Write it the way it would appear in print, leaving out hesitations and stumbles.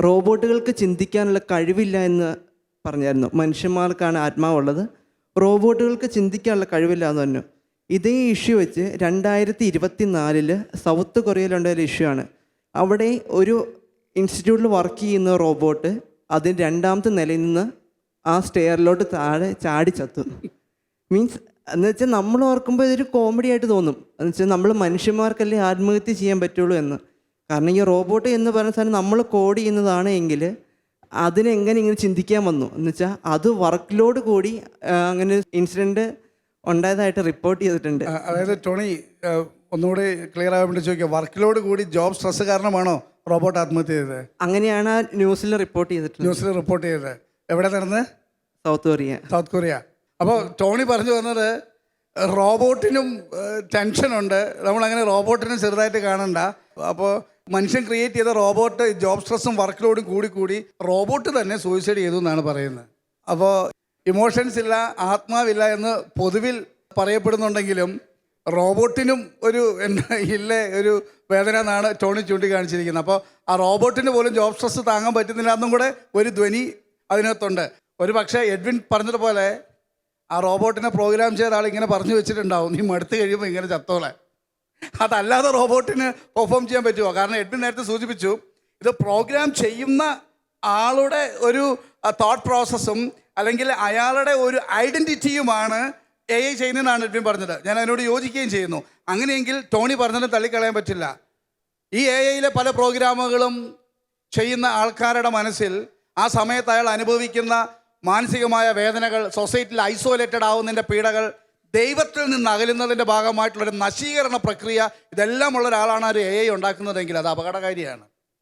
റോബോട്ടുകൾക്ക് ചിന്തിക്കാനുള്ള കഴിവില്ല എന്ന് പറഞ്ഞായിരുന്നു. മനുഷ്യന്മാർക്കാണ് ആത്മാവുള്ളത്, റോബോട്ടുകൾക്ക് ചിന്തിക്കാനുള്ള കഴിവില്ല എന്ന് പറഞ്ഞു. ഇതേ ഇഷ്യൂ വെച്ച് 2024 സൗത്ത് കൊറിയയിലുണ്ടായൊരു ഇഷ്യൂ ആണ്. അവിടെ ഒരു ഇൻസ്റ്റിറ്റ്യൂട്ടിൽ വർക്ക് ചെയ്യുന്ന റോബോട്ട് അതിന് 2ാമത്തെ നിലയിൽ നിന്ന് ആ സ്റ്റെയറിലോട്ട് താഴെ ചാടി ചത്തു. മീൻസ് എന്ന് വെച്ചാൽ നമ്മൾ ഓർക്കുമ്പോൾ ഇതൊരു കോമഡി ആയിട്ട് തോന്നും. എന്ന് വെച്ചാൽ നമ്മൾ മനുഷ്യന്മാർക്കല്ലേ ആത്മഹത്യ ചെയ്യാൻ പറ്റുള്ളൂ എന്ന്. കാരണം ഈ റോബോട്ട് എന്ന് പറയുന്ന സാധനം നമ്മൾ കോഡ് ചെയ്യുന്നതാണ് എങ്കിൽ അതിനെങ്ങനെ ഇങ്ങനെ ചിന്തിക്കാൻ വന്നു എന്ന് വെച്ചാൽ അത് വർക്ക് ലോഡ് കൂടി അങ്ങനെ ഇൻസിഡൻറ്റ് ഉണ്ടായതായിട്ട് റിപ്പോർട്ട് ചെയ്തിട്ടുണ്ട്. അതായത് ടോണി ഒന്നുകൂടി ക്ലിയർ ആകാൻ വേണ്ടി ചോദിക്കുക, വർക്ക് ലോഡ് കൂടി ജോബ് സ്ട്രെസ് കാരണമാണോ റോബോട്ട് ആത്മഹത്യ ചെയ്തത്? അങ്ങനെയാണ് ആ ന്യൂസിൽ റിപ്പോർട്ട് ചെയ്തിട്ടുള്ളത്. ന്യൂസിൽ റിപ്പോർട്ട് ചെയ്തത് എവിടെ നടന്ന്? South Korea. അപ്പോൾ ടോണി പറഞ്ഞു വന്നത് റോബോട്ടിനും ടെൻഷനുണ്ട്, നമ്മളങ്ങനെ റോബോട്ടിനെ ചെറുതായിട്ട് കാണണ്ട. അപ്പോൾ മനുഷ്യൻ ക്രിയേറ്റ് ചെയ്ത റോബോട്ട് ജോബ് സ്ട്രെസ്സും വർക്ക് ലോഡും കൂടി റോബോട്ട് തന്നെ സൂയിസൈഡ് ചെയ്തു എന്നാണ് പറയുന്നത്. അപ്പോൾ ഇമോഷൻസ് ഇല്ല, ആത്മാവില്ല എന്ന് പൊതുവിൽ പറയപ്പെടുന്നുണ്ടെങ്കിലും റോബോട്ടിനും ഒരു ഒരു വേദന എന്നാണ് ടോണി ചൂണ്ടിക്കാണിച്ചിരിക്കുന്നത്. അപ്പോൾ ആ റോബോട്ടിന് പോലും ജോബ് സ്ട്രെസ് താങ്ങാൻ പറ്റുന്നില്ല എന്നും കൂടെ ഒരു ധ്വനി അതിനകത്തുണ്ട്. ഒരു പക്ഷേ എഡ്വിൻ പറഞ്ഞതുപോലെ ആ റോബോട്ടിനെ പ്രോഗ്രാം ചെയ്ത ആൾ ഇങ്ങനെ പറഞ്ഞു വെച്ചിട്ടുണ്ടാവും, നീ മടുത്ത് കഴിയുമ്പോൾ ഇങ്ങനെ ചത്തോളെ. അതല്ലാതെ റോബോട്ടിന് പെർഫോം ചെയ്യാൻ പറ്റുമോ? കാരണം എഡ്വിൻ നേരത്തെ സൂചിപ്പിച്ചു, ഇത് പ്രോഗ്രാം ചെയ്യുന്ന ആളുടെ ഒരു തോട്ട് പ്രോസസ്സും അല്ലെങ്കിൽ അയാളുടെ ഒരു ഐഡൻറ്റിറ്റിയുമാണ് AI ചെയ്യുന്നതെന്നാണ് എഡ്വിൻ പറഞ്ഞത്. ഞാൻ അതിനോട് യോജിക്കുകയും ചെയ്യുന്നു. അങ്ങനെയെങ്കിൽ ടോണി പറഞ്ഞത് തള്ളിക്കളയാൻ പറ്റില്ല. ഈ AIയിലെ പല പ്രോഗ്രാമുകളും ചെയ്യുന്ന ആൾക്കാരുടെ മനസ്സിൽ ആ സമയത്ത് അയാൾ അനുഭവിക്കുന്ന മാനസികമായ വേദനകൾ, സൊസൈറ്റിയിൽ ഐസോലേറ്റഡ് ആവുന്നതിൻ്റെ പീഡകൾ, ദൈവത്തിൽ നിന്ന് അകലുന്നതിൻ്റെ ഭാഗമായിട്ടുള്ളൊരു നശീകരണ പ്രക്രിയ, ഇതെല്ലാം ഉള്ള ഒരാളാണ് ഒരു AI ഉണ്ടാക്കുന്നതെങ്കിൽ അത് അപകടകാരിയാണ്.